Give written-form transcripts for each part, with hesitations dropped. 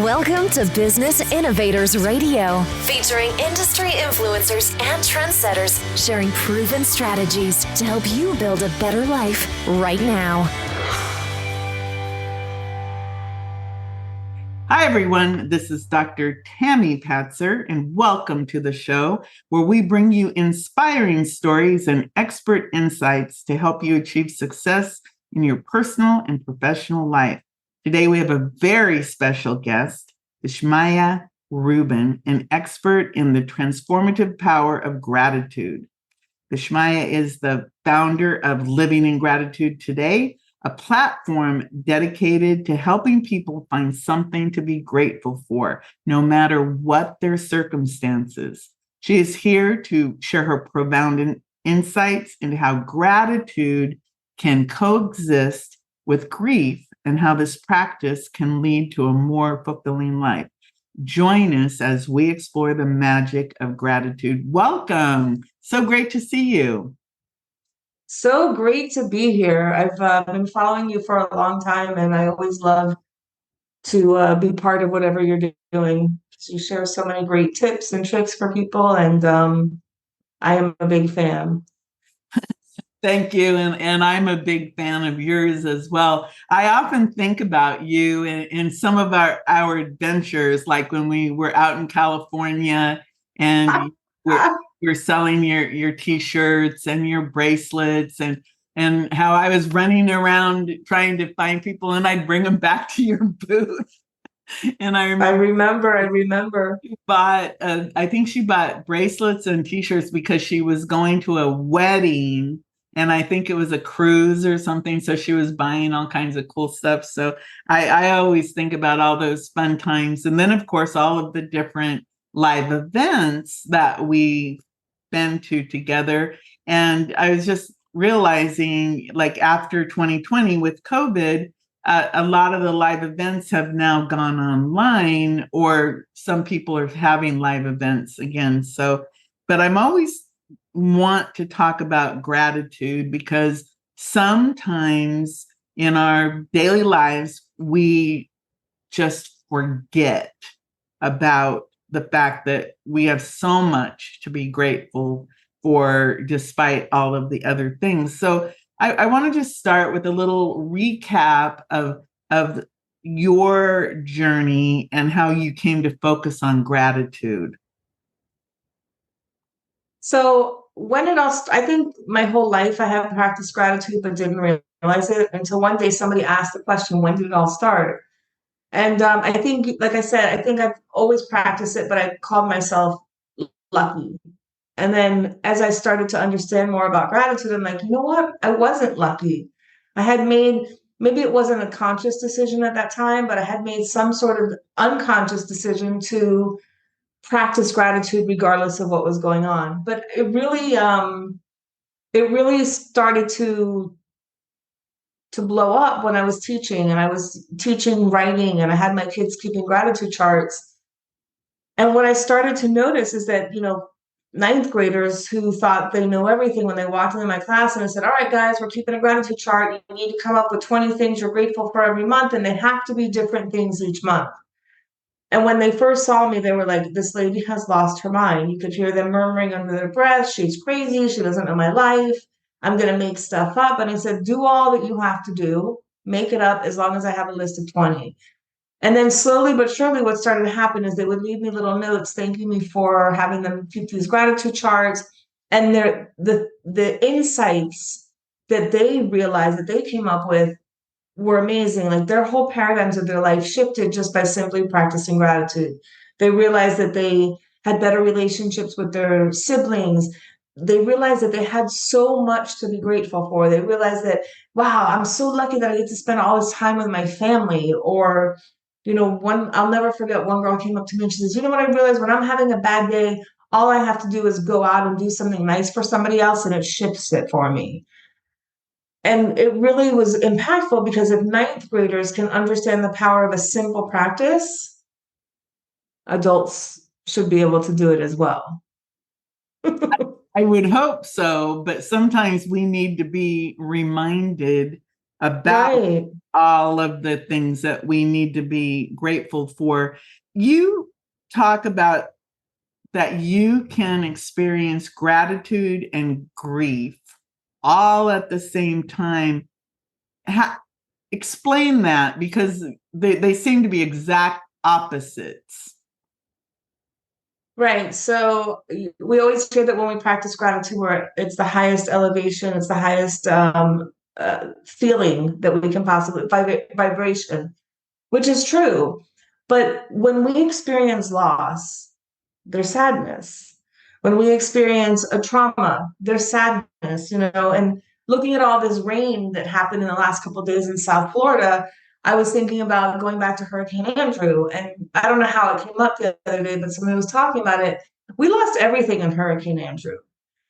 Welcome to Business Innovators Radio, featuring industry influencers and trendsetters sharing proven strategies to help you build a better life right now. Hi, everyone. This is Dr. Tami Patzer, and welcome to the show where we bring you inspiring stories and expert insights to help you achieve success in your personal and professional life. Today, we have a very special guest, Vismaya Rubin, an expert in the transformative power of gratitude. Vismaya is the founder of Living in Gratitude Today, a platform dedicated to helping people find something to be grateful for, no matter what their circumstances. She is here to share her profound insights into how gratitude can coexist with grief and how this practice can lead to a more fulfilling life. Join us as we explore the magic of gratitude. Welcome. So great to see you. So great to be here. I've been following you for a long time, and I always love to be part of whatever you're doing. You share so many great tips and tricks for people, and I am a big fan. Thank you. And I'm a big fan of yours as well. I often think about you in some of our adventures, like when we were out in California and we're selling your T-shirts and your bracelets and how I was running around trying to find people and I'd bring them back to your booth. And I remember. I think she bought bracelets and T-shirts because she was going to a wedding. And I think it was a cruise or something. So she was buying all kinds of cool stuff. So I always think about all those fun times. And then, of course, all of the different live events that we've been to together. And I was just realizing, like after 2020 with COVID, a lot of the live events have now gone online, or some people are having live events again. So, but I'm always want to talk about gratitude because sometimes in our daily lives, we just forget about the fact that we have so much to be grateful for despite all of the other things. So I want to just start with a little recap of your journey and how you came to focus on gratitude. So when it all, I think my whole life I have practiced gratitude, but didn't realize it until one day somebody asked the question, when did it all start? And I think, like I said, I think I've always practiced it, but I called myself lucky. And then as I started to understand more about gratitude, I'm like, you know what? I wasn't lucky. I had made, maybe it wasn't a conscious decision at that time, but I had made some sort of unconscious decision to practice gratitude regardless of what was going on. But it really started to blow up when I was teaching, and I was teaching writing, and I had my kids keeping gratitude charts. And what I started to notice is that, ninth graders who thought they know everything, when they walked into my class and I said, all right, guys, we're keeping a gratitude chart. You need to come up with 20 things you're grateful for every month, and they have to be different things each month. And when they first saw me, they were like, this lady has lost her mind. You could hear them murmuring under their breath. She's crazy. She doesn't know my life. I'm going to make stuff up. And I said, do all that you have to do. Make it up as long as I have a list of 20. And then slowly but surely, what started to happen is they would leave me little notes thanking me for having them keep these gratitude charts. And the insights that they realized that they came up with were amazing. Like their whole paradigms of their life shifted just by simply practicing gratitude. They realized that they had better relationships with their siblings. They realized that they had so much to be grateful for. They realized that, wow, I'm so lucky that I get to spend all this time with my family. Or, I'll never forget, one girl came up to me and she says, you know what I realized? When I'm having a bad day, all I have to do is go out and do something nice for somebody else, and it shifts it for me. And it really was impactful because if ninth graders can understand the power of a simple practice, adults should be able to do it as well. I would hope so, but sometimes we need to be reminded about all of the things that we need to be grateful for. You talk about that you can experience gratitude and grief all at the same time. Explain that, because they seem to be exact opposites. Right. So we always hear that when we practice gratitude, it's the highest elevation, it's the highest feeling that we can possibly, vibration, which is true. But when we experience loss, there's sadness. When we experience a trauma, there's sadness, and looking at all this rain that happened in the last couple of days in South Florida, I was thinking about going back to Hurricane Andrew. And I don't know how it came up the other day, but somebody was talking about it. We lost everything in Hurricane Andrew.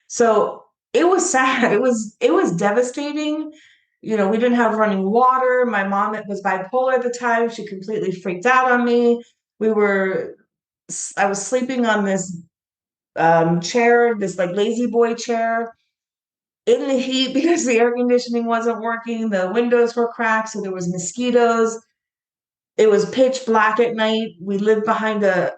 So it was sad. It was devastating. We didn't have running water. My mom was bipolar at the time. She completely freaked out on me. I was sleeping on this chair, this like lazy boy chair in the heat because the air conditioning wasn't working. The windows were cracked, so there was mosquitoes. It was pitch black at night. We lived behind a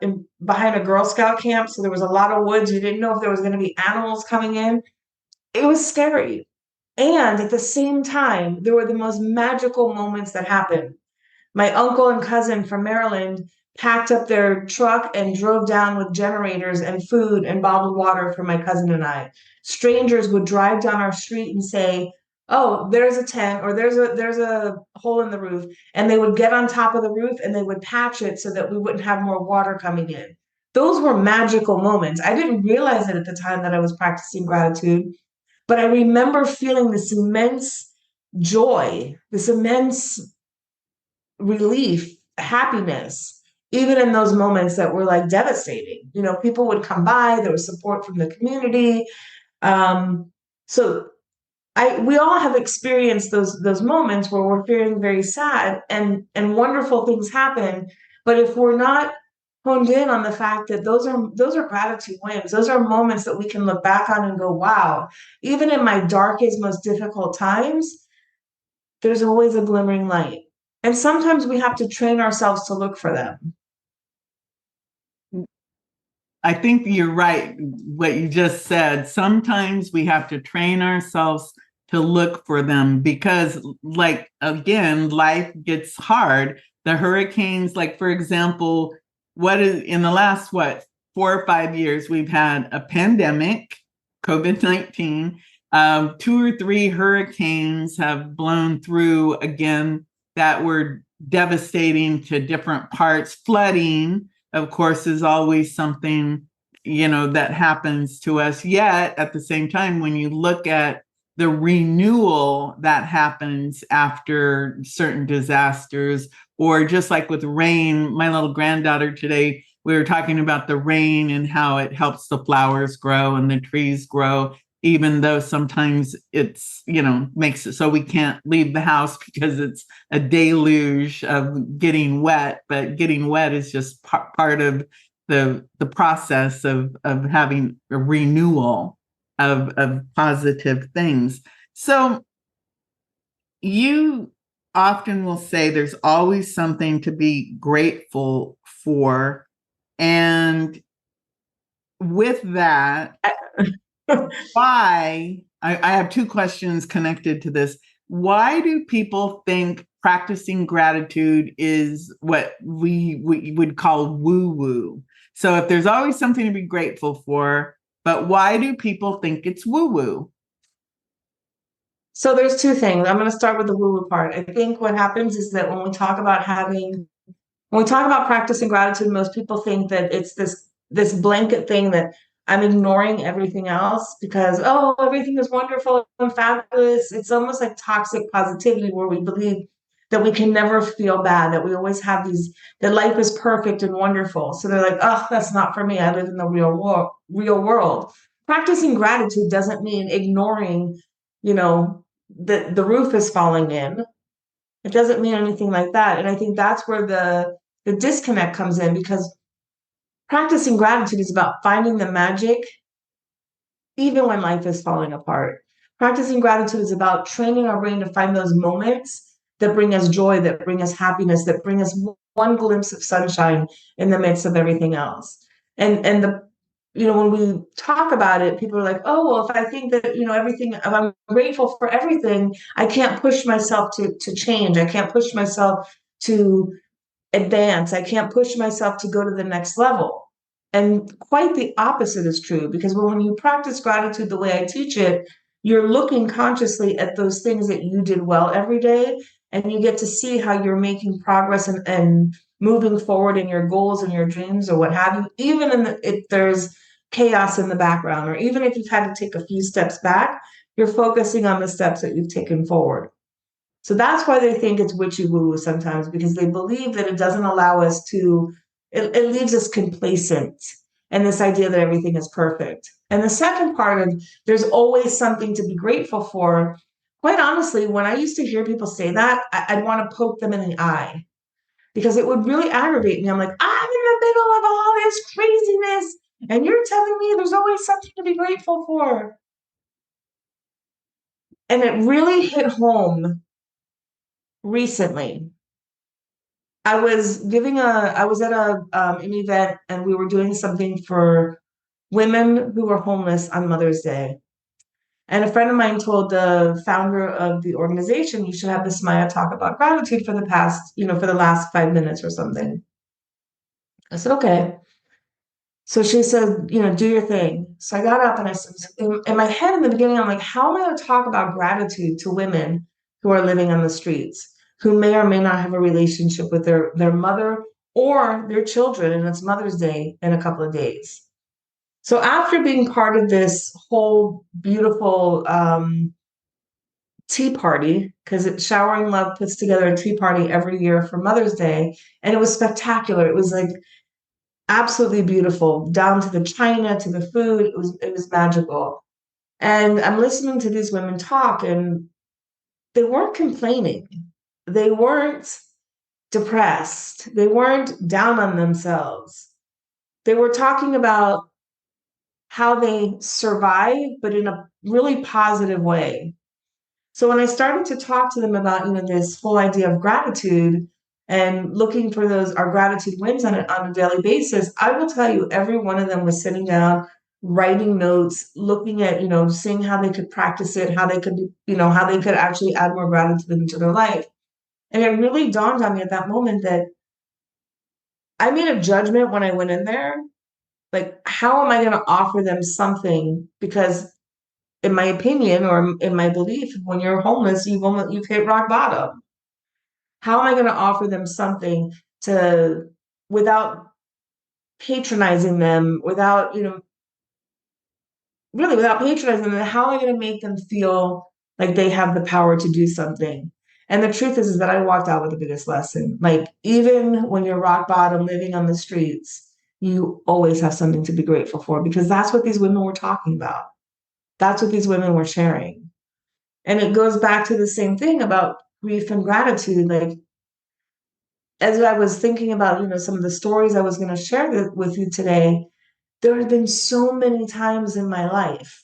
Girl Scout camp, so there was a lot of woods. You didn't know if there was going to be animals coming in. It was scary. And at the same time, there were the most magical moments that happened. My uncle and cousin from Maryland packed up their truck and drove down with generators and food and bottled water for my cousin and I. Strangers would drive down our street and say, "Oh, there's a tent, or there's a hole in the roof," and they would get on top of the roof and they would patch it so that we wouldn't have more water coming in. Those were magical moments. I didn't realize it at the time that I was practicing gratitude, but I remember feeling this immense joy, this immense relief, happiness, even in those moments that were like devastating. People would come by, there was support from the community. So we all have experienced those moments where we're feeling very sad and wonderful things happen. But if we're not honed in on the fact that those are gratitude wins, those are moments that we can look back on and go, wow, even in my darkest, most difficult times, there's always a glimmering light. And sometimes we have to train ourselves to look for them. I think you're right, what you just said. Sometimes we have to train ourselves to look for them because, like, again, life gets hard. The hurricanes, like, for example, in the last, 4 or 5 years, we've had a pandemic, COVID-19. 2 or 3 hurricanes have blown through again that were devastating to different parts. Flooding, of course, is always something, that happens to us. Yet at the same time, when you look at the renewal that happens after certain disasters, or just like with rain, my little granddaughter today, we were talking about the rain and how it helps the flowers grow and the trees grow, even though sometimes it's, makes it so we can't leave the house because it's a deluge of getting wet. But getting wet is just part of the process of having a renewal of positive things. So you often will say there's always something to be grateful for. And with that, why, I have 2 questions connected to this. Why do people think practicing gratitude is what we would call woo-woo? So if there's always something to be grateful for, but why do people think it's woo-woo? So there's 2 things. I'm going to start with the woo-woo part. I think what happens is that when we talk about practicing gratitude, most people think that it's this blanket thing that I'm ignoring everything else because, oh, everything is wonderful and fabulous. It's almost like toxic positivity where we believe that we can never feel bad, that we always have that life is perfect and wonderful. So they're like, oh, that's not for me. I live in the real world. Practicing gratitude doesn't mean ignoring, the roof is falling in. It doesn't mean anything like that. And I think that's where the disconnect comes in, because practicing gratitude is about finding the magic even when life is falling apart. Practicing gratitude is about training our brain to find those moments that bring us joy, that bring us happiness, that bring us one glimpse of sunshine in the midst of everything else. And the when we talk about it, people are like, oh, well, if I think that, everything, if I'm grateful for everything, I can't push myself to change. I can't push myself to advance. I can't push myself to go to the next level. And quite the opposite is true, because when you practice gratitude the way I teach it, you're looking consciously at those things that you did well every day, and you get to see how you're making progress and moving forward in your goals and your dreams or what have you, even if there's chaos in the background, or even if you've had to take a few steps back, you're focusing on the steps that you've taken forward. So that's why they think it's witchy woo sometimes, because they believe that it doesn't allow us it leaves us complacent and this idea that everything is perfect. And the second part of there's always something to be grateful for. Quite honestly, when I used to hear people say that, I'd want to poke them in the eye because it would really aggravate me. I'm like, I'm in the middle of all this craziness, and you're telling me there's always something to be grateful for. And it really hit home recently. I was at an event, and we were doing something for women who were homeless on Mother's Day. And a friend of mine told the founder of the organization, you should have Vismaya talk about gratitude for for the last 5 minutes or something. I said, okay. So she said, do your thing. So I got up and I said, in my head in the beginning, I'm like, how am I going to talk about gratitude to women who are living on the streets, who may or may not have a relationship with their mother or their children, and it's Mother's Day in a couple of days. So after being part of this whole beautiful tea party, because Showering Love puts together a tea party every year for Mother's Day, and it was spectacular. It was like absolutely beautiful, down to the china, to the food. It was magical. And I'm listening to these women talk, and they weren't complaining. They weren't depressed. They weren't down on themselves. They were talking about how they survive, but in a really positive way. So when I started to talk to them about, this whole idea of gratitude and looking for our gratitude wins on a daily basis, I will tell you, every one of them was sitting down, writing notes, looking at, seeing how they could practice it, how they could, how they could actually add more gratitude into their life. And it really dawned on me at that moment that I made a judgment when I went in there, like, how am I going to offer them something? Because in my opinion, or in my belief, when you're homeless, you've hit rock bottom. How am I going to offer them something without patronizing them, without patronizing them? How am I going to make them feel like they have the power to do something? And the truth is that I walked out with the biggest lesson. Like, even when you're rock bottom, living on the streets, you always have something to be grateful for, because that's what these women were talking about. That's what these women were sharing. And it goes back to the same thing about grief and gratitude. Like, as I was thinking about, some of the stories I was going to share with you today, there have been so many times in my life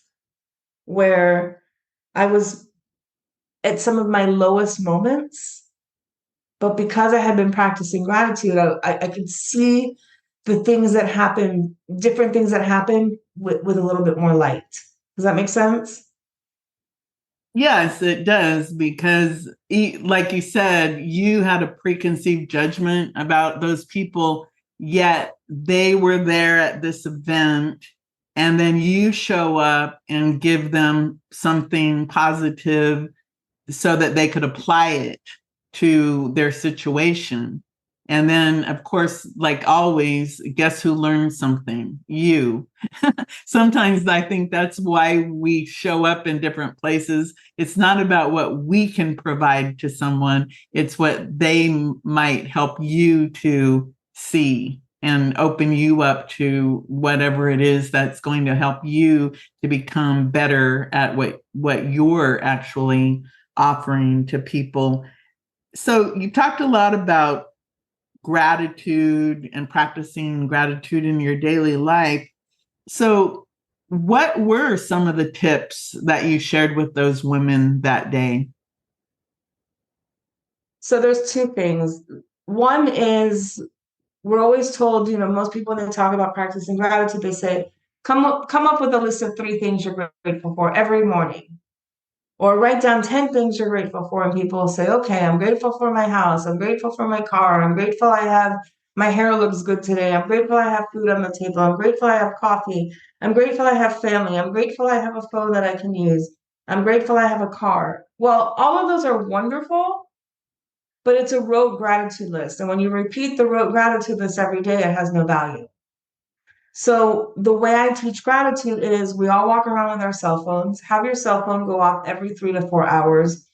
where I was at some of my lowest moments, but because I had been practicing gratitude, I could see the things that happen, different things that happen with a little bit more light. Does that make sense? Yes, it does, because like you said, you had a preconceived judgment about those people, yet they were there at this event, and then you show up and give them something positive so that they could apply it to their situation. And then, of course, like always, guess who learned something? You. Sometimes I think that's why we show up in different places. It's not about what we can provide to someone, it's what they might help you to see and open you up to whatever it is that's going to help you to become better at what you're actually offering to people. So you talked a lot about gratitude and practicing gratitude in your daily life. So what were some of the tips that you shared with those women that day? So there's two things. One is we're always told, most people when they talk about practicing gratitude, they say, come up with a list of 3 things you're grateful for every morning. Or write down 10 things you're grateful for. And people will say, okay, I'm grateful for my house. I'm grateful for my car. I'm grateful my hair looks good today. I'm grateful I have food on the table. I'm grateful I have coffee. I'm grateful I have family. I'm grateful I have a phone that I can use. I'm grateful I have a car. Well, all of those are wonderful, but it's a rote gratitude list. And when you repeat the rote gratitude list every day, it has no value. So the way I teach gratitude is we all walk around with our cell phones. Have your cell phone go off every 3 to 4 hours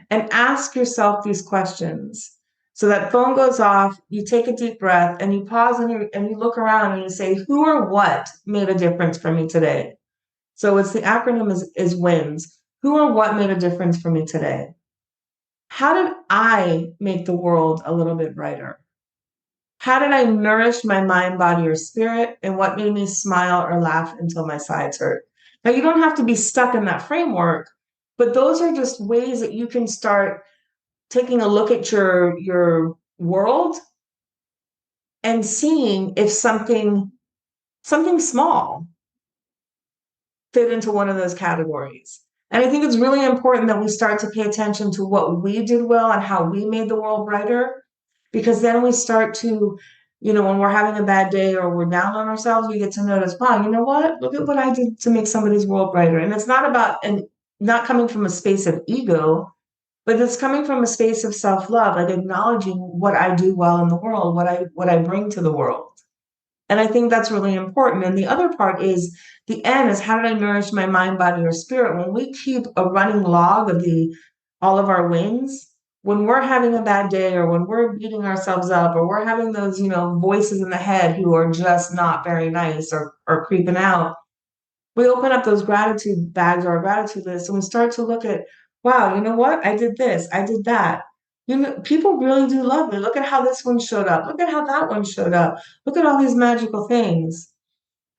and ask yourself these questions. So that phone goes off, you take a deep breath and you pause and you look around and you say, who or what made a difference for me today? So it's the acronym is WINS. Who or what made a difference for me today? How did I make the world a little bit brighter? How did I nourish my mind, body, or spirit? And what made me smile or laugh until my sides hurt? Now, you don't have to be stuck in that framework, but those are just ways that you can start taking a look at your world and seeing if something small fit into one of those categories. And I think it's really important that we start to pay attention to what we did well and how we made the world brighter, because then we start to, when we're having a bad day or we're down on ourselves, we get to notice, wow, you know what? Look at what I did to make somebody's world brighter. And it's not about, and not coming from a space of ego, but it's coming from a space of self-love, like acknowledging what I do well in the world, what I bring to the world. And I think that's really important. And the other part is the N is how did I nourish my mind, body, or spirit? When we keep a running log of all of our wins, when we're having a bad day or when we're beating ourselves up or we're having those, voices in the head who are just not very nice or creeping out, we open up those gratitude bags or our gratitude list and we start to look at, wow, you know what? I did this, I did that. People really do love me. Look at how this one showed up. Look at how that one showed up. Look at all these magical things.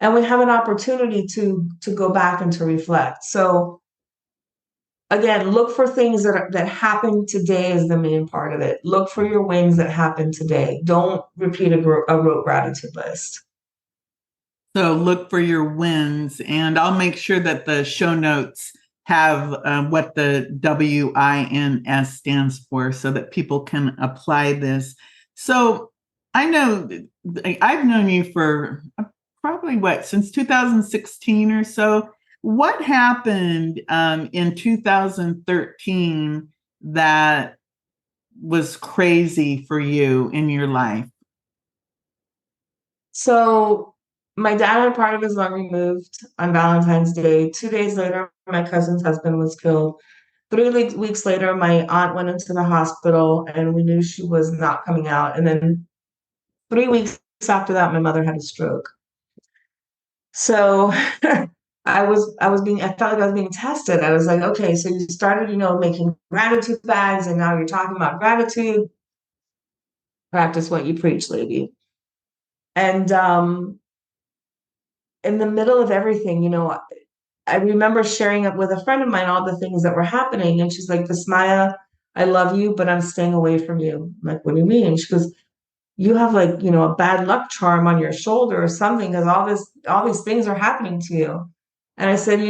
And we have an opportunity to go back and to reflect. So again, look for things that happen today as the main part of it. Look for your wins that happen today. Don't repeat a rote gratitude list. So look for your wins, and I'll make sure that the show notes have what the WINS stands for so that people can apply this. So I know I've known you for probably since 2016 or so. What happened in 2013 that was crazy for you in your life? So my dad had part of his lung removed on Valentine's Day. 2 days later, my cousin's husband was killed. 3 weeks later, my aunt went into the hospital and we knew she was not coming out. And then 3 weeks after that, my mother had a stroke. So I felt like I was being tested. I was like, okay, so you started, making gratitude bags and now you're talking about gratitude. Practice what you preach, lady. And in the middle of everything, I remember sharing it with a friend of mine, all the things that were happening. And she's like, Vismaya, I love you, but I'm staying away from you. I'm like, what do you mean? She goes, you have a bad luck charm on your shoulder or something because all these things are happening to you. And I said,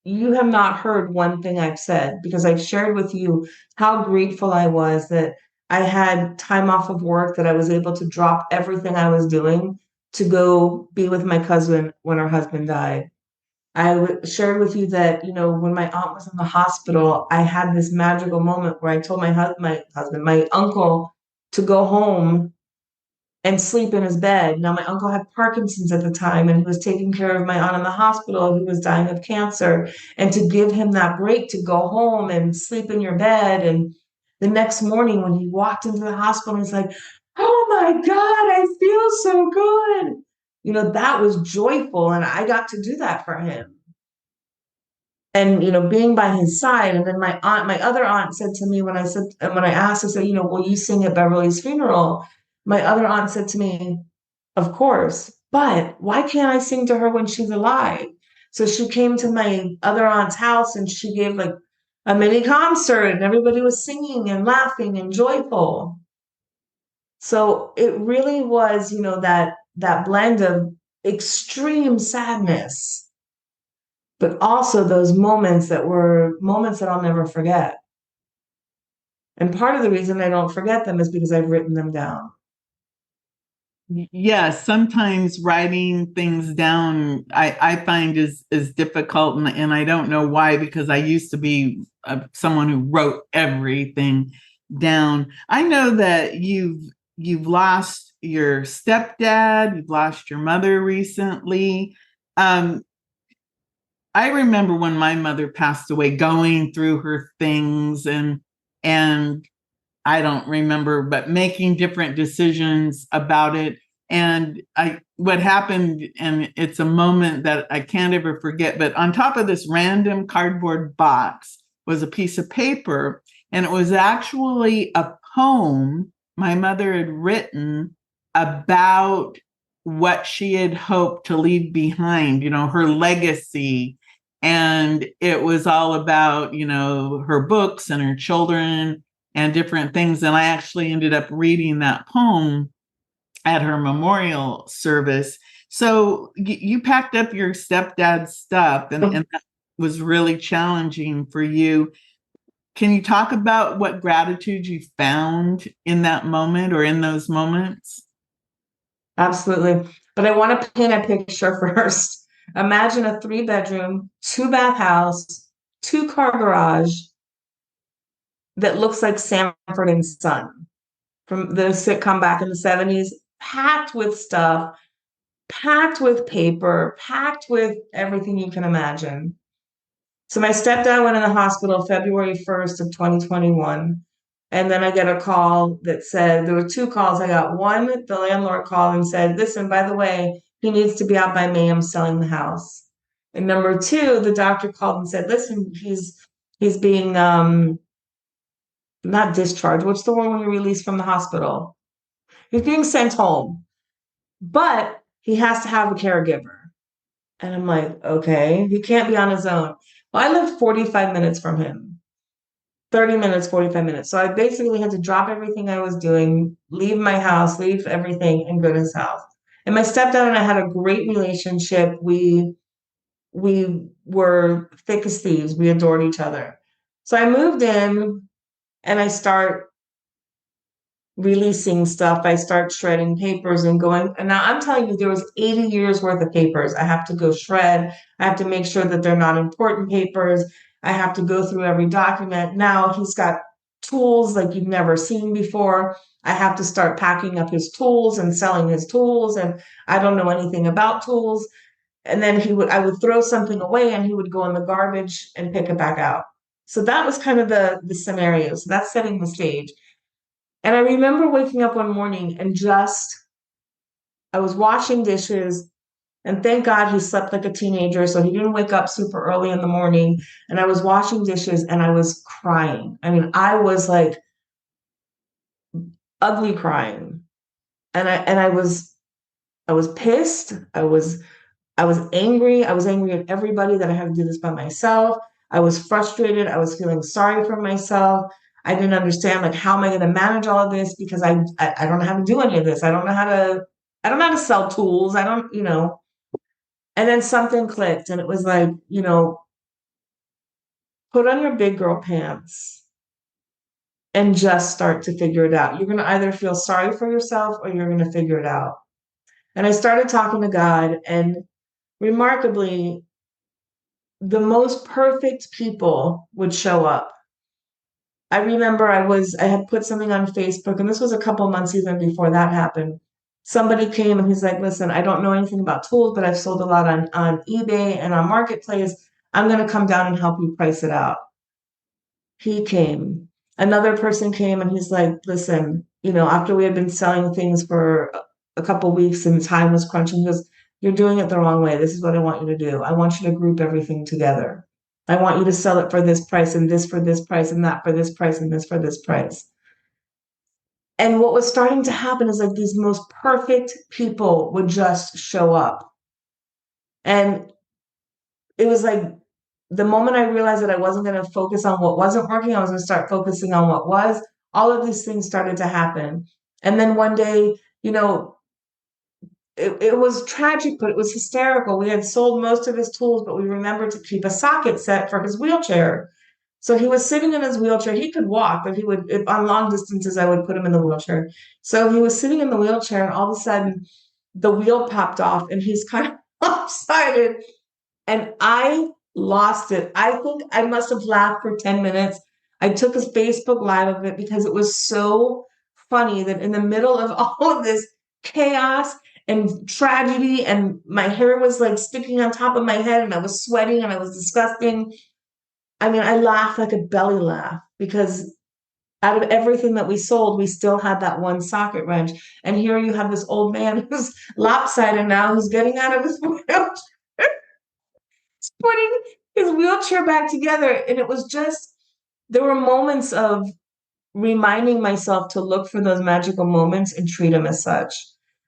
you have not heard one thing I've said because I've shared with you how grateful I was that I had time off of work, that I was able to drop everything I was doing to go be with my cousin when her husband died. I shared with you that, when my aunt was in the hospital, I had this magical moment where I told my uncle to go home and sleep in his bed. Now, my uncle had Parkinson's at the time, and he was taking care of my aunt in the hospital who was dying of cancer. And to give him that break to go home and sleep in your bed. And the next morning, when he walked into the hospital, he's like, oh my God, I feel so good. That was joyful. And I got to do that for him. And, being by his side. And then my other aunt said to me when I asked, I said, will you sing at Beverly's funeral? My other aunt said to me, of course, but why can't I sing to her when she's alive? So she came to my other aunt's house and she gave a mini concert, and everybody was singing and laughing and joyful. So it really was, that blend of extreme sadness, but also those moments that were moments that I'll never forget. And part of the reason I don't forget them is because I've written them down. Yes, sometimes writing things down I find is difficult, and I don't know why, because I used to be someone who wrote everything down. I know that you've lost your stepdad, you've lost your mother recently. Um, I remember when my mother passed away, going through her things, and I don't remember, but making different decisions about it. And what happened, and it's a moment that I can't ever forget, but on top of this random cardboard box was a piece of paper, and it was actually a poem my mother had written about what she had hoped to leave behind, her legacy. And it was all about, her books and her children and different things. And I actually ended up reading that poem at her memorial service. So you packed up your stepdad's stuff, and that was really challenging for you. Can you talk about what gratitude you found in that moment or in those moments? Absolutely. But I want to paint a picture first. Imagine a 3-bedroom, 2-bath house, 2-car garage that looks like Sanford and Son from the sitcom back in the 70s, packed with stuff, packed with paper, packed with everything you can imagine. So my stepdad went in the hospital February 1st of 2021. And then I get a call that said, there were 2 calls I got. One, the landlord called and said, listen, by the way, he needs to be out by May. I'm selling the house. And number 2, the doctor called and said, listen, he's being not discharged. What's the one when you're released from the hospital? He's being sent home, but he has to have a caregiver. And I'm like, okay, he can't be on his own. Well, I lived 45 minutes from him, 30 minutes, 45 minutes. So I basically had to drop everything I was doing, leave my house, leave everything, and go to his house. And my stepdad and I had a great relationship. We were thick as thieves. We adored each other. So I moved in and I start releasing stuff. I start shredding papers and going. And now I'm telling you, there was 80 years worth of papers. I have to go shred. I have to make sure that they're not important papers. I have to go through every document. Now he's got tools like you've never seen before. I have to start packing up his tools and selling his tools. And I don't know anything about tools. And then I would throw something away and he would go in the garbage and pick it back out. So that was kind of the scenario. So that's setting the stage. And I remember waking up one morning and I was washing dishes, and thank God he slept like a teenager, so he didn't wake up super early in the morning. And I was washing dishes and I was crying. I mean, I was like ugly crying. And I was pissed. I was angry. I was angry at everybody that I had to do this by myself. I was frustrated. I was feeling sorry for myself. I didn't understand, like, how am I going to manage all of this, because I don't know how to do any of this. I don't know how to sell. I don't. And then something clicked, and it was like, put on your big girl pants and just start to figure it out. You're going to either feel sorry for yourself or you're going to figure it out. And I started talking to God, and remarkably, the most perfect people would show up. I remember I had put something on Facebook, and this was a couple months even before that happened. Somebody came and he's like, listen, I don't know anything about tools, but I've sold a lot on eBay and on Marketplace. I'm going to come down and help you price it out. He came. Another person came and he's like, listen, after we had been selling things for a couple weeks and time was crunching, he goes, you're doing it the wrong way. This is what I want you to do. I want you to group everything together. I want you to sell it for this price and this for this price and that for this price and this for this price. And what was starting to happen is, like, these most perfect people would just show up. And it was like the moment I realized that I wasn't going to focus on what wasn't working, I was going to start focusing on what was. All of these things started to happen. And then one day, it was tragic, but it was hysterical. We had sold most of his tools, but we remembered to keep a socket set for his wheelchair. So he was sitting in his wheelchair. He could walk, but on long distances, I would put him in the wheelchair. So he was sitting in the wheelchair, and all of a sudden, the wheel popped off, and he's kind of lopsided. And I lost it. I think I must have laughed for 10 minutes. I took a Facebook Live of it because it was so funny that in the middle of all of this chaos and tragedy, and my hair was like sticking on top of my head, and I was sweating, and I was disgusting. I mean, I laughed like a belly laugh because out of everything that we sold, we still had that one socket wrench. And here you have this old man who's lopsided now, who's getting out of his wheelchair, putting his wheelchair back together. And it was just, there were moments of reminding myself to look for those magical moments and treat them as such.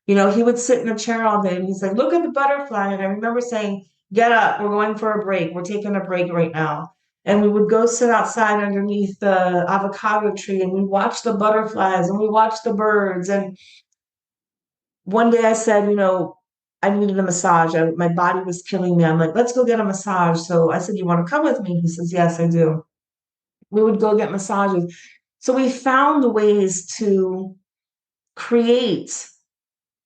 He would sit in a chair all day and he's like, look at the butterfly. And I remember saying, get up, we're going for a break. We're taking a break right now. And we would go sit outside underneath the avocado tree and we watch the butterflies and we watch the birds. And one day I said, I needed a massage. My body was killing me. I'm like, let's go get a massage. So I said, you want to come with me? He says, yes, I do. We would go get massages. So we found ways to create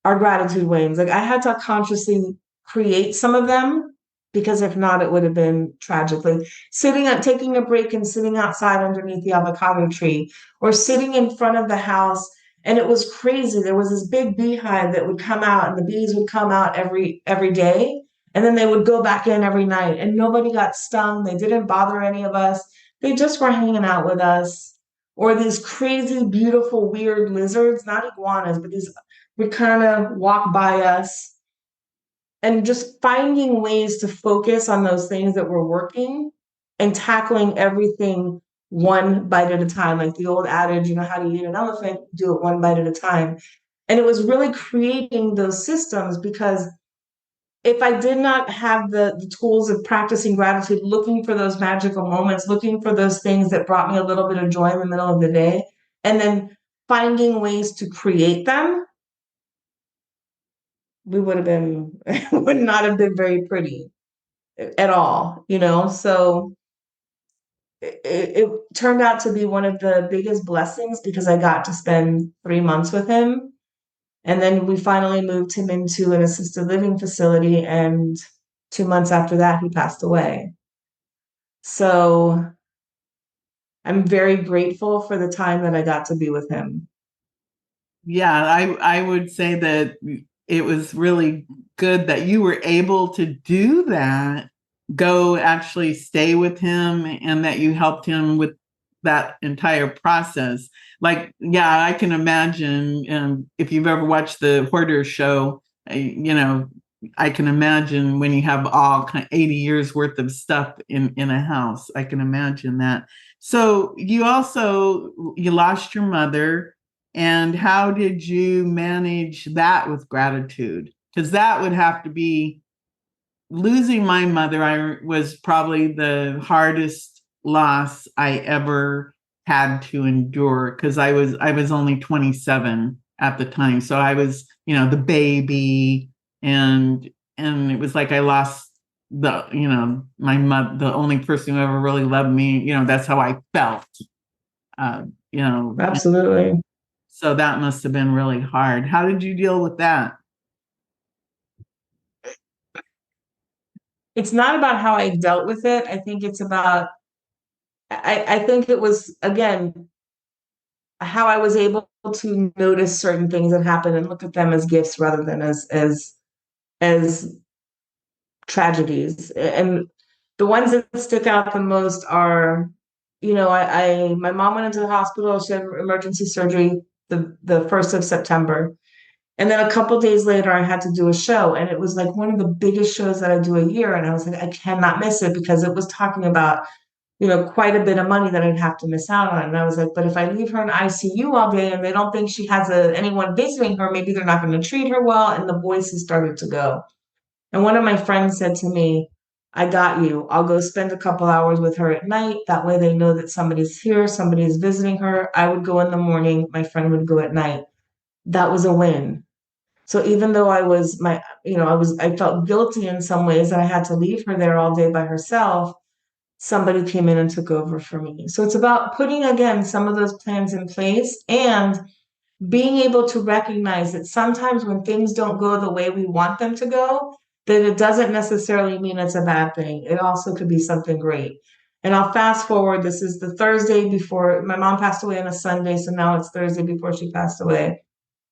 our gratitude waves. Like I had to consciously create some of them because if not, it would have been tragically taking a break and sitting outside underneath the avocado tree or sitting in front of the house. And it was crazy. There was this big beehive that would come out and the bees would come out every day. And then they would go back in every night and nobody got stung. They didn't bother any of us. They just were hanging out with us. Or these crazy, beautiful, weird lizards, not iguanas, but these would kind of walk by us. And just finding ways to focus on those things that were working and tackling everything one bite at a time. Like the old adage, how to eat an elephant, do it one bite at a time. And it was really creating those systems because if I did not have the tools of practicing gratitude, looking for those magical moments, looking for those things that brought me a little bit of joy in the middle of the day, and then finding ways to create them, we would not have been very pretty at all, So it turned out to be one of the biggest blessings because I got to spend 3 months with him. And then we finally moved him into an assisted living facility. And 2 months after that, he passed away. So I'm very grateful for the time that I got to be with him. Yeah, I would say that it was really good that you were able to do that, go actually stay with him, and that you helped him with that entire process. Like, yeah, I can imagine if you've ever watched the Hoarder show, I can imagine when you have all kind of 80 years worth of stuff in a house. I can imagine that. So you lost your mother. And how did you manage that with gratitude? Because that would have to be losing my mother. I was probably the hardest loss I ever had to endure because I was only 27 at the time. So I was, the baby, and it was like I lost my mother, the only person who ever really loved me. That's how I felt. Absolutely. So that must have been really hard. How did you deal with that? It's not about how I dealt with it. I think it's about, I think it was, again, how I was able to notice certain things that happen and look at them as gifts rather than as tragedies. And the ones that stick out the most are, my mom went into the hospital. She had emergency surgery the 1st of September. And then a couple days later, I had to do a show. And it was like one of the biggest shows that I do a year. And I was like, I cannot miss it because it was talking about, quite a bit of money that I'd have to miss out on. And I was like, but if I leave her in ICU all day and they don't think she has anyone visiting her, maybe they're not going to treat her well. And the voices started to go. And one of my friends said to me, I got you. I'll go spend a couple hours with her at night. That way they know that somebody's here, somebody is visiting her. I would go in the morning, my friend would go at night. That was a win. So even though I felt guilty in some ways that I had to leave her there all day by herself, somebody came in and took over for me. So it's about putting, again, some of those plans in place and being able to recognize that sometimes when things don't go the way we want them to go, that it doesn't necessarily mean it's a bad thing. It also could be something great. And I'll fast forward. This is the Thursday before my mom passed away on a Sunday. So now it's Thursday before she passed away.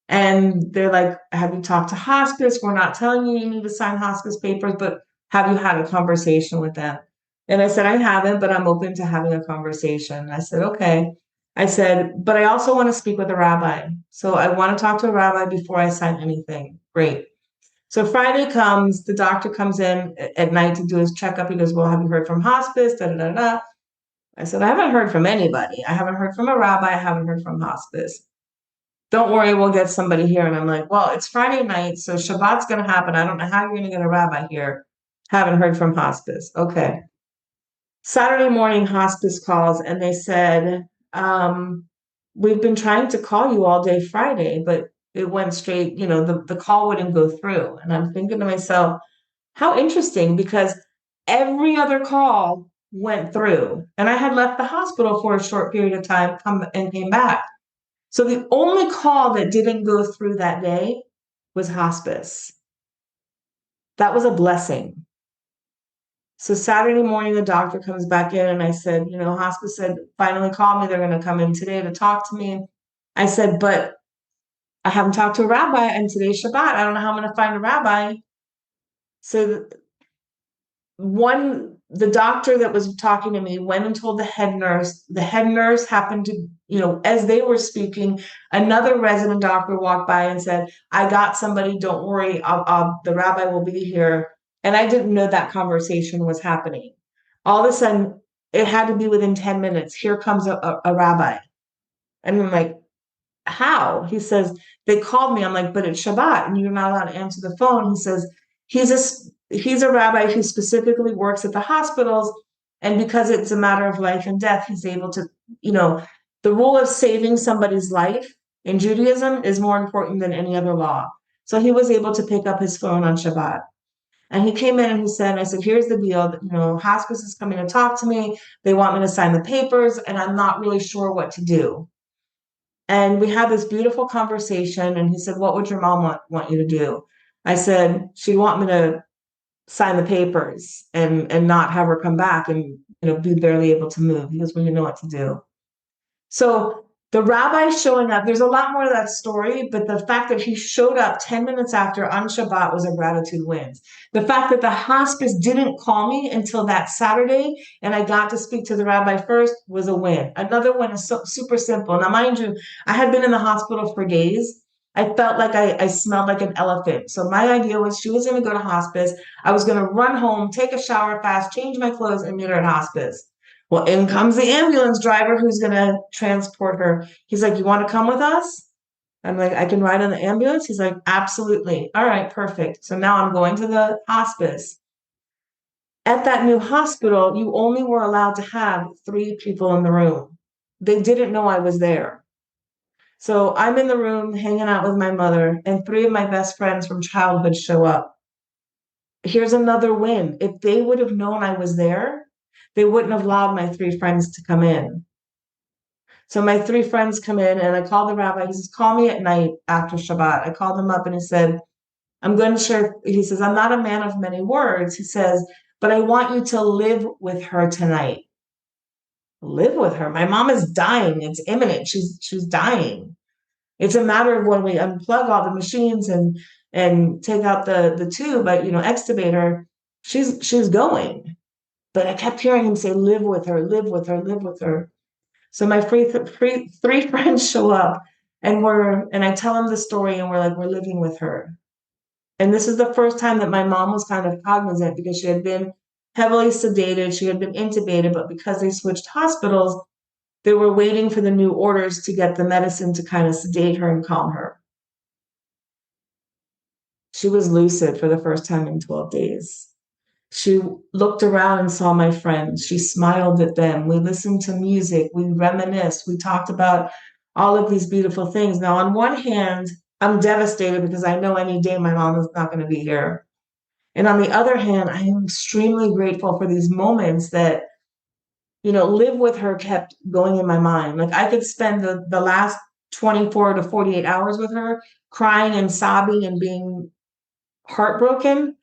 And they're like, have you talked to hospice? We're not telling you need to sign hospice papers, but have you had a conversation with them? And I said, I haven't, but I'm open to having a conversation. I said, okay. I said, but I also want to speak with a rabbi. So I want to talk to a rabbi before I sign anything. Great. So Friday comes, the doctor comes in at night to do his checkup. He goes, well, have you heard from hospice? Da, da, da, da. I said, I haven't heard from anybody. I haven't heard from a rabbi. I haven't heard from hospice. Don't worry, we'll get somebody here. And I'm like, well, it's Friday night, so Shabbat's going to happen. I don't know how you're going to get a rabbi here. Haven't heard from hospice. Okay. Saturday morning, hospice calls and they said, we've been trying to call you all day Friday, but it went straight, the call wouldn't go through. And I'm thinking to myself, how interesting, because every other call went through. And I had left the hospital for a short period of time, came back. So the only call that didn't go through that day was hospice. That was a blessing. So Saturday morning, the doctor comes back in and I said, hospice said, finally call me. They're going to come in today to talk to me. I said, but I haven't talked to a rabbi and today's Shabbat. I don't know how I'm going to find a rabbi. So the doctor that was talking to me went and told the head nurse. The head nurse happened to, as they were speaking, another resident doctor walked by and said, I got somebody, don't worry, the rabbi will be here. And I didn't know that conversation was happening. All of a sudden, it had to be within 10 minutes. Here comes a rabbi. And I'm like, how? He says, they called me. I'm like, but it's Shabbat and you're not allowed to answer the phone. He says, he's a rabbi who specifically works at the hospitals. And because it's a matter of life and death, he's able to, the rule of saving somebody's life in Judaism is more important than any other law. So he was able to pick up his phone on Shabbat. And he came in and he said, I said, here's the deal, hospice is coming to talk to me. They want me to sign the papers and I'm not really sure what to do. And we had this beautiful conversation. And he said, what would your mom want you to do? I said, she'd want me to sign the papers and not have her come back and, be barely able to move. He goes, well, you know what to do. So the rabbi showing up, there's a lot more to that story, but the fact that he showed up 10 minutes after on Shabbat was a gratitude wins. The fact that the hospice didn't call me until that Saturday and I got to speak to the rabbi first was a win. Another one is super simple. Now, mind you, I had been in the hospital for days. I felt like I smelled like an elephant. So my idea was she was going to go to hospice. I was going to run home, take a shower fast, change my clothes, and meet her at hospice. Well, in comes the ambulance driver who's going to transport her. He's like, you want to come with us? I'm like, I can ride in the ambulance? He's like, absolutely. All right, perfect. So now I'm going to the hospice. At that new hospital, you only were allowed to have 3 people in the room. They didn't know I was there. So I'm in the room hanging out with my mother, and 3 of my best friends from childhood show up. Here's another win. If they would have known I was there, they wouldn't have allowed my 3 friends to come in. So my 3 friends come in and I call the rabbi. He says, call me at night after Shabbat. I called him up and he said, I'm going to share. He says, I'm not a man of many words. He says, but I want you to live with her tonight. Live with her. My mom is dying. It's imminent. She's dying. It's a matter of when we unplug all the machines and take out the tube, but extubate her, she's going. But I kept hearing him say, live with her, live with her, live with her. So my 3 friends show up and I tell them the story and we're like, we're living with her. And this is the first time that my mom was kind of cognizant because she had been heavily sedated. She had been intubated, but because they switched hospitals, they were waiting for the new orders to get the medicine to kind of sedate her and calm her. She was lucid for the first time in 12 days. She looked around and saw my friends. She smiled at them. We listened to music. We reminisced. We talked about all of these beautiful things. Now, on one hand, I'm devastated because I know any day my mom is not going to be here. And on the other hand, I am extremely grateful for these moments that, live with her kept going in my mind. Like I could spend the last 24 to 48 hours with her crying and sobbing and being heartbroken,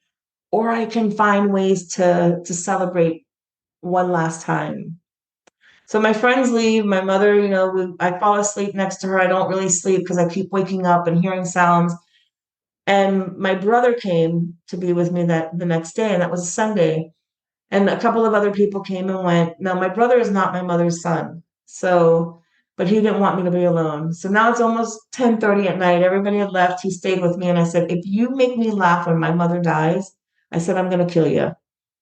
or I can find ways to celebrate one last time. So my friends leave. My mother, I fall asleep next to her. I don't really sleep because I keep waking up and hearing sounds. And my brother came to be with me the next day, and that was a Sunday. And a couple of other people came and went. Now, my brother is not my mother's son. So, but he didn't want me to be alone. So now it's almost 10:30 at night. Everybody had left. He stayed with me. And I said, if you make me laugh when my mother dies, I said, I'm going to kill you.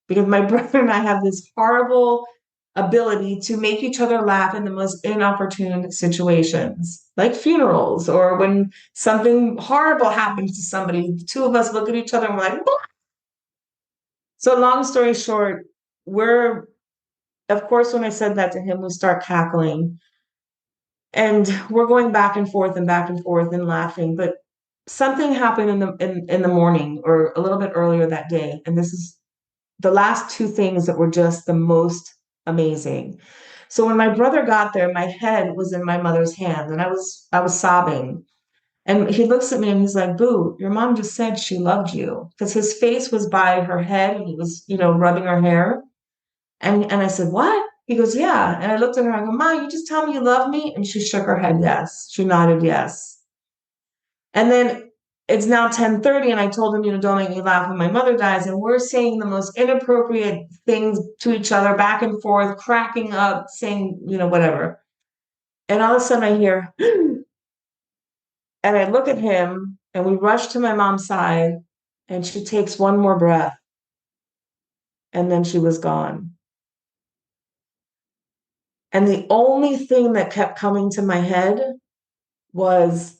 Because my brother and I have this horrible ability to make each other laugh in the most inopportune situations, like funerals or when something horrible happens to somebody. The two of us look at each other and we're like, "Bah!" So long story short, of course, when I said that to him, we start cackling and we're going back and forth and back and forth and laughing. But something happened in the morning or a little bit earlier that day. And this is the last two things that were just the most amazing. So when my brother got there, my head was in my mother's hand and I was sobbing. And he looks at me and he's like, Boo, your mom just said she loved you. Because his face was by her head and he was, rubbing her hair. And I said, what? He goes, yeah. And I looked at her and I go, Ma, you just tell me you love me? And she shook her head, yes. She nodded, yes. And then it's now 10:30 and I told him, don't make me laugh when my mother dies. And we're saying the most inappropriate things to each other, back and forth, cracking up, saying, whatever. And all of a sudden I hear, and I look at him and we rush to my mom's side and she takes one more breath and then she was gone. And the only thing that kept coming to my head was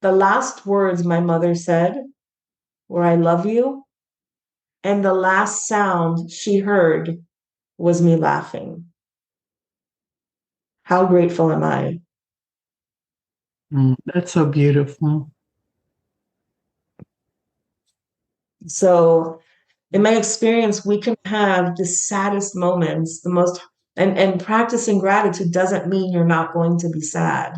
the last words my mother said were, I love you. And the last sound she heard was me laughing. How grateful am I? That's so beautiful. So in my experience, we can have the saddest moments, and practicing gratitude doesn't mean you're not going to be sad.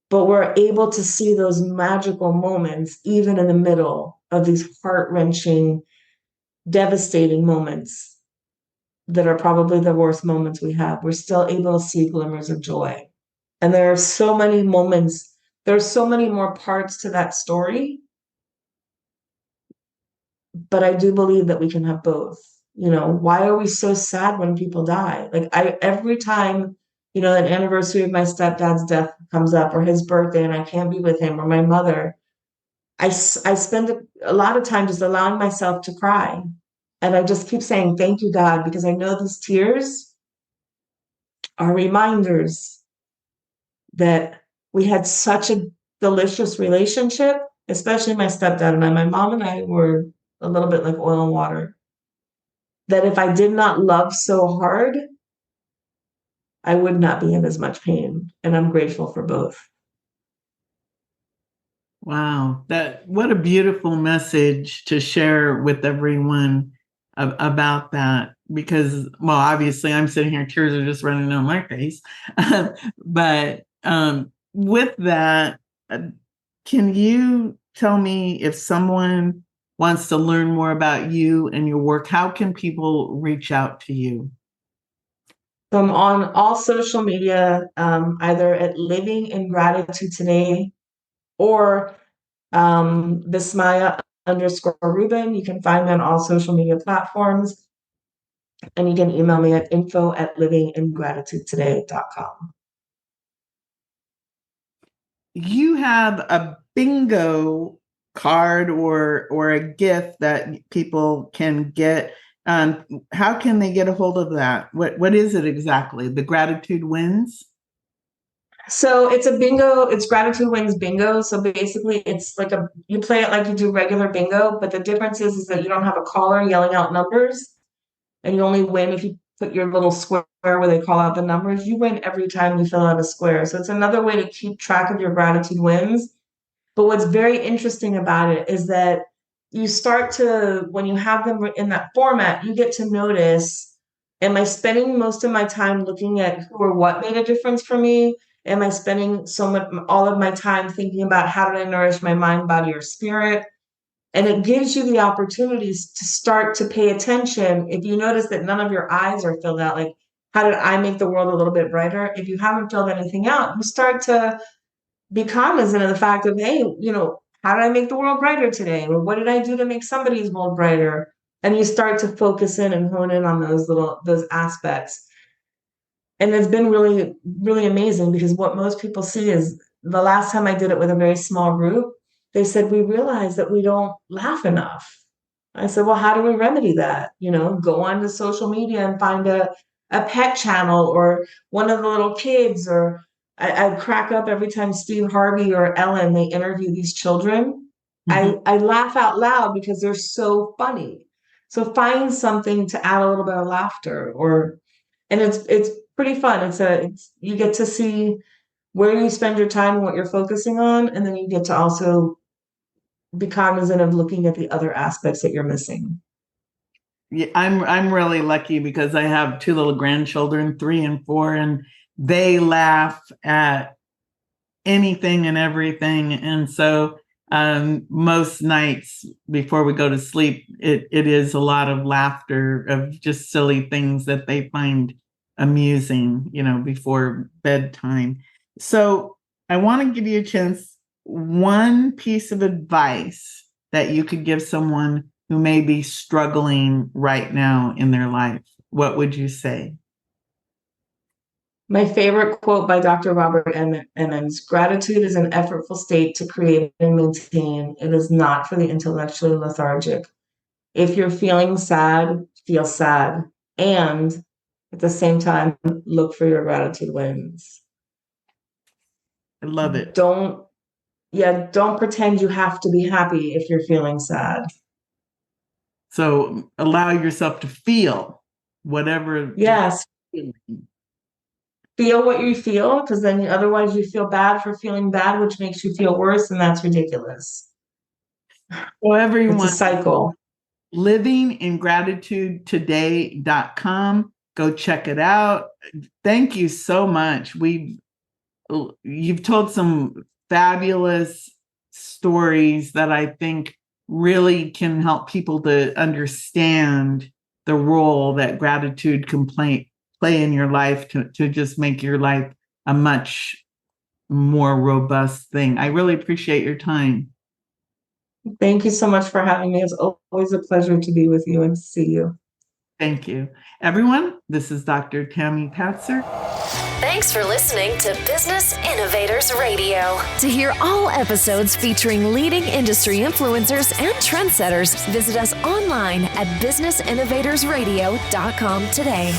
But we're able to see those magical moments, even in the middle of these heart-wrenching, devastating moments that are probably the worst moments we have. We're still able to see glimmers of joy. And there are so many moments, there's so many more parts to that story. But I do believe that we can have both. Why are we so sad when people die? Like every time, an anniversary of my stepdad's death comes up or his birthday and I can't be with him or my mother, I spend a lot of time just allowing myself to cry. And I just keep saying, thank you, God, because I know these tears are reminders that we had such a delicious relationship, especially my stepdad and I. My mom and I were a little bit like oil and water. That if I did not love so hard, I would not be in as much pain. And I'm grateful for both. Wow, what a beautiful message to share with everyone about that. Because, well, obviously, I'm sitting here, tears are just running down my face. But with that, can you tell me if someone wants to learn more about you and your work, how can people reach out to you? So I'm on all social media, either at Living in Gratitude Today or Vismaya_Rubin. You can find me on all social media platforms. And you can email me at info@livingingratitudetoday.com. You have a bingo card or a gift that people can get. How can they get a hold of that? What is it exactly? The Gratitude Wins? So it's a bingo, it's Gratitude Wins bingo. So basically it's like you play it like you do regular bingo, but the difference is that you don't have a caller yelling out numbers, and you only win if you put your little square where they call out the numbers. You win every time you fill out a square. So it's another way to keep track of your gratitude wins. But what's very interesting about it is that you start to, when you have them in that format, you get to notice, am I spending most of my time looking at who or what made a difference for me? Am I spending all of my time thinking about how did I nourish my mind, body, or spirit? And it gives you the opportunities to start to pay attention. If you notice that none of your eyes are filled out, like, how did I make the world a little bit brighter? If you haven't filled anything out, you start to be cognizant of the fact of, hey, how did I make the world brighter today? Or what did I do to make somebody's world brighter? And you start to focus in and hone in on those aspects. And it's been really, really amazing, because what most people see is, the last time I did it with a very small group, they said, we realize that we don't laugh enough. I said, well, how do we remedy that? Go on to social media and find a pet channel or one of the little kids, or I crack up every time Steve Harvey or Ellen, they interview these children. Mm-hmm. I laugh out loud because they're so funny. So find something to add a little bit of laughter, and it's pretty fun. You get to see where you spend your time and what you're focusing on, and then you get to also be cognizant of looking at the other aspects that you're missing. Yeah, I'm really lucky because I have 2 little grandchildren, 3 and 4, and they laugh at anything and everything. And so most nights before we go to sleep, it is a lot of laughter of just silly things that they find amusing, before bedtime. So I want to give you a chance, one piece of advice that you could give someone who may be struggling right now in their life. What would you say? My favorite quote by Dr. Robert Emmons: gratitude is an effortful state to create and maintain. It is not for the intellectually lethargic. If you're feeling sad, feel sad. And at the same time, look for your gratitude wins. I love it. Don't pretend you have to be happy if you're feeling sad. So allow yourself to feel whatever. Yes. Feel what you feel, because then otherwise you feel bad for feeling bad, which makes you feel worse, and that's ridiculous. So everyone, it's a cycle. livingingratitudetoday.com. Go check it out. Thank you so much. You've told some fabulous stories that I think really can help people to understand the role that gratitude can play in your life to just make your life a much more robust thing. I really appreciate your time. Thank you so much for having me. It's always a pleasure to be with you and to see you. Thank you. Everyone, this is Dr. Tami Patzer. Thanks for listening to Business Innovators Radio. To hear all episodes featuring leading industry influencers and trendsetters, visit us online at businessinnovatorsradio.com today.